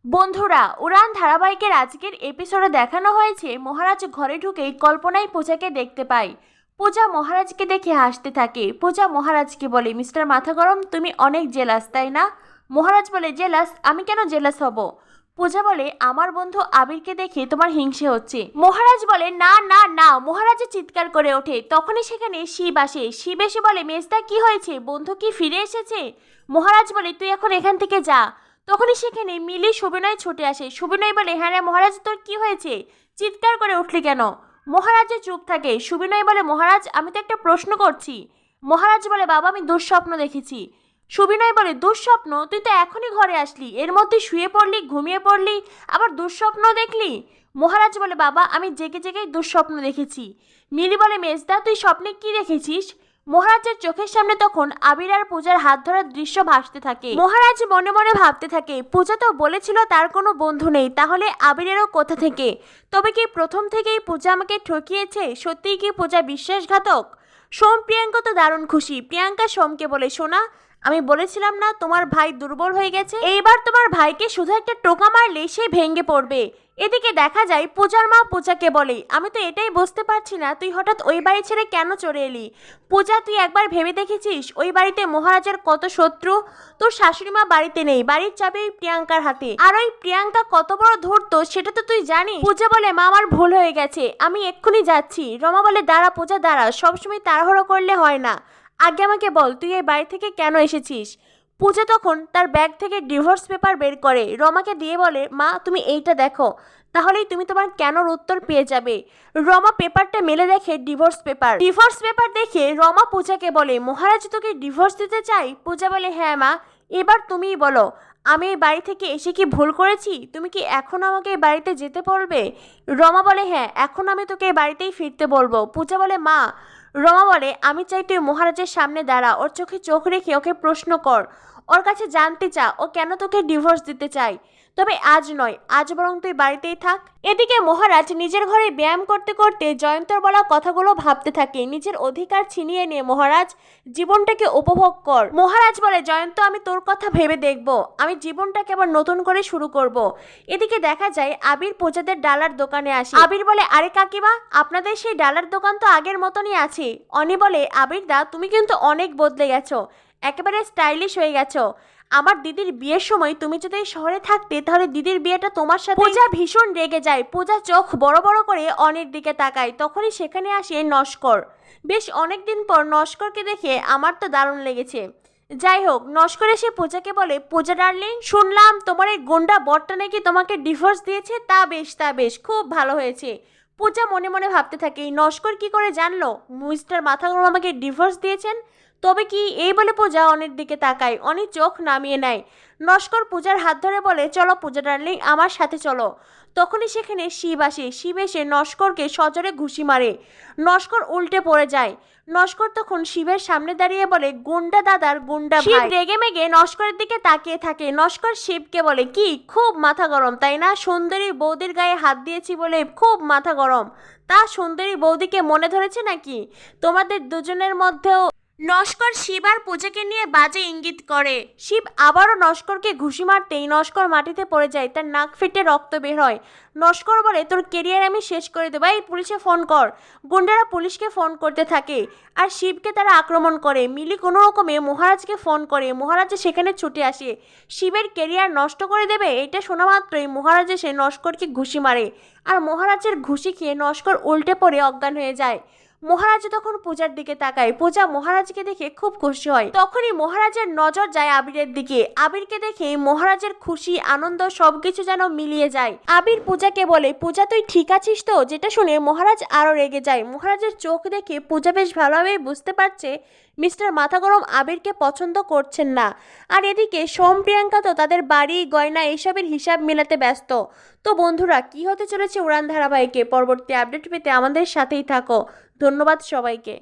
বন্ধুরা, উড়ান ধারাবাহিকের আজকের এপিসোডে দেখানো হয়েছে মহারাজ ঘরে ঢুকেই কল্পনায় পূজাকে দেখতে পায়। পূজা মহারাজকে দেখে হাসতে থাকে। পূজা মহারাজকে বলে, মিস্টার মাথা গরম, তুমি অনেক জেলাস তাই না? মহারাজ বলে, জেলাস? আমি কেন জেলাস হব? পূজা বলে, আমার বন্ধু আবিরকে দেখে তোমার হিংসে হচ্ছে। মহারাজ বলে, না না না। মহারাজ চিৎকার করে ওঠে। তখনই সেখানে শিব আসে। শিব এসে বলে, মেজদা কি হয়েছে? বন্ধু কি ফিরে এসেছে? মহারাজ বলে, তুই এখন এখান থেকে যা। তখনই সেখানে মিলি সুবিনয় ছুটে আসে। সুবিনয় বলে, হ্যাঁ রে মহারাজ, তোর কি হয়েছে? চিৎকার করে উঠলি কেন? মহারাজের চুপ থাকে। সুবিনয় বলে, মহারাজ আমি তো একটা প্রশ্ন করছি। মহারাজ বলে, বাবা আমি দুঃস্বপ্ন দেখেছি। সুবিনয় বলে, দুঃস্বপ্ন? তুই তো এখনই ঘরে আসলি, এর মধ্যে শুয়ে পড়লি, ঘুমিয়ে পড়লি, আবার দুঃস্বপ্ন দেখলি? মহারাজ বলে, বাবা আমি জেগে জেগেই দুঃস্বপ্ন দেখেছি। মিলি বলে, মেজদা তুই স্বপ্নে কি দেখেছিস? মহারাজের চোখের সামনে তখন আবির আর পূজার হাত ধরার দৃশ্য ভাসতে থাকে। মহারাজ মনে মনে ভাবতে থাকে, পূজা তো বলেছিল তার কোনো বন্ধু নেই, তাহলে আবিরেরও কোথা থেকে? তবে কি প্রথম থেকেই পূজা আমাকে ঠকিয়েছে? সত্যিই কি পূজা বিশ্বাসঘাতক? সোম প্রিয়াঙ্কা তো দারুণ খুশি। প্রিয়াঙ্কা সোমকে বলে, সোনা আমি বলেছিলাম না তোমার ভাই দুর্বল হয়ে গেছে, এইবার তোমার ভাইকে শুধু একটা টোকা মারলে সে ভেঙে পড়বে। এদিকে দেখা যায় পূজার মা পূজাকে বলে, আমি তো এটাই বুঝতে পারছি না তুই হঠাৎ ওই বাড়ি ছেড়ে কেন চলে এলি? পূজা তুই একবার ভেবে দেখেছিস ওই বাড়িতে মহারাজের কত শত্রু? তোর শাশুড়ি মা বাড়িতে নেই, বাড়ির চাবি ওই প্রিয়াঙ্কার হাতে, আর ওই প্রিয়াঙ্কা কত বড় ধূর্ত সেটা তো তুই জানিস। পূজা বলে, মা আমার ভুল হয়ে গেছে, আমি এক্ষুনি যাচ্ছি। রমা বলে, দাঁড়া পূজা দাঁড়া, সবসময় তাড়াহুড়ো করলে হয় না, আগে আমাকে বল তুই এই বাড়ি থেকে কেন এসেছিস? পূজা তখন তার ব্যাগ থেকে ডিভোর্স পেপার বের করে রমাকে দিয়ে বলে, মা তুমি এইটা দেখো, তাহলেই তুমি তোমার কেনর উত্তর পেয়ে যাবে। রমা পেপারটা মেলে দেখে ডিভোর্স পেপার। ডিভোর্স পেপার দেখে রমা পূজাকে বলে, মহারাজ তোকে ডিভোর্স দিতে চাই? পূজা বলে, হ্যাঁ মা, এবার তুমিই বলো, আমি এই বাড়ি থেকে এসে কি ভুল করেছি? তুমি কি এখন আমাকে এই বাড়িতে যেতে বলবে? রমা বলে, হ্যাঁ এখন আমি তোকে এই বাড়িতেই ফিরতে বলবো। পূজা বলে, মা। রমা বলে, আমি চাই তুই মহারাজের সামনে দাঁড়া, ওর চোখে চোখ রেখে ওকে প্রশ্ন কর, ওর কাছে জানতে চা ও কেন তোকে ডিভোর্স দিতে চায়। তবে আজ নয়, আজ বরং তুই বাড়িতেই থাক। এদিকে মহারাজ নিজের ঘরে ব্যায়াম করতে করতে জয়ন্তর বলা কথাগুলো ভাবতে থাকে। নিজের অধিকার ছিনিয়ে নিয়ে মহারাজ জীবনটাকে উপভোগ কর। মহারাজ বলে, জয়ন্ত আমি তোর কথা ভেবে দেখব, আমি জীবনটাকে আবার নতুন করে শুরু করব। এদিকে দেখা যায় আবির পূজাদের ডালার দোকানে আসে। আবির বলে, আরে কাকিমা, আপনাদের সেই ডালার দোকান তো আগের মতনই আছে। অনি বলে, আবির দা তুমি কিন্তু অনেক বদলে গেছো, একেবারে স্টাইলিশ হয়ে গেছো। আমার দিদির বিয়ের সময় তুমি যদি এই শহরে থাকতে তাহলে দিদির বিয়েটা তোমার সাথে। পূজা ভীষণ রেগে যায়। পূজা চোখ বড় বড় করে অনির দিকে তাকায়। তখনই সেখানে আসে নস্কর। বেশ অনেকদিন পর নস্করকে দেখে আমার তো দারুণ লেগেছে। যাই হোক, নস্কর এসে পূজাকে বলে, পূজা ডার্লিং, শুনলাম তোমার এই গুন্ডা বরটা নাকি তোমাকে ডিভোর্স দিয়েছে। তা বেশ তা বেশ, খুব ভালো হয়েছে। পূজা মনে মনে ভাবতে থাকে, এই নস্কর কি করে জানলো মিস্টার মাথা গরম আমাকে ডিভোর্স দিয়েছেন? তবে কি? এই বলে পূজা অনির দিকে তাকায়। অনি চোখ নামিয়ে নেয়। নস্কর পূজার হাত ধরে বলে, চলো পূজা ডার্লিং, আমার সাথে চলো। তখনই সেখানে শিব আসে। শিব এসে নস্করকে সজোরে ঘুষি মারে। নস্কর উল্টে পড়ে যায়। নস্কর তখন শিবের সামনে দাঁড়িয়ে বলে, গুন্ডা দাদার গুন্ডা ভাই। শিব রেগে মেগে নস্করের দিকে তাকিয়ে থাকে। নস্কর শিবকে বলে, কি খুব মাথা গরম তাই না? সুন্দরী বৌদির গায়ে হাত দিয়েছি বলে খুব মাথা গরম? তা সুন্দরী বৌদিকে মনে ধরেছে নাকি? তোমাদের দুজনের মধ্যেও। নস্কর শিব আর পূজাকে নিয়ে বাজে ইঙ্গিত করে। শিব আবারও নস্করকে ঘুষি মারতেই নস্কর মাটিতে পড়ে যায়, তার নাক ফেটে রক্ত বের হয়। নস্কর বলে, তোর কেরিয়ার আমি শেষ করে দেবো, এই পুলিশে ফোন কর। গুন্ডারা পুলিশকে ফোন করতে থাকে আর শিবকে তারা আক্রমণ করে। মিলি কোনো রকমে মহারাজকে ফোন করে। মহারাজ সেখানে ছুটে আসে। শিবের কেরিয়ার নষ্ট করে দেবে এটা শোনা মাত্রই মহারাজ এসে নস্করকে ঘুষি মারে, আর মহারাজের ঘুষি খেয়ে নস্কর উল্টে পড়ে অজ্ঞান হয়ে যায়। মহারাজ তখন পূজার দিকে তাকায়। পূজা মহারাজকে দেখে খুব খুশি হয়। তখনই মহারাজের নজর যায় আবিরের দিকে। আবিরকে দেখে মহারাজের খুশি আনন্দ সবকিছু যেন মিলিয়ে যায়। আবির পূজাকে বলে, পূজা তুই ঠিক আছিস তো? যেটা শুনে মহারাজ আরো রেগে যায়। মহারাজের চোখ দেখে পূজা বেশ ভালোভাবে বুঝতে পারছে মিস্টার মাথা গরম আবিরকে পছন্দ করছেন না। আর এদিকে সোম প্রিয়াঙ্কা তো তাদের বাড়ি গয়না এইসবের হিসাব মেলাতে ব্যস্ত। তো বন্ধুরা, কি হতে চলেছে উড়ান ধারাবাহিকে পরবর্তী আপডেট পেতে আমাদের সাথেই থাকো। ধন্যবাদ সবাইকে।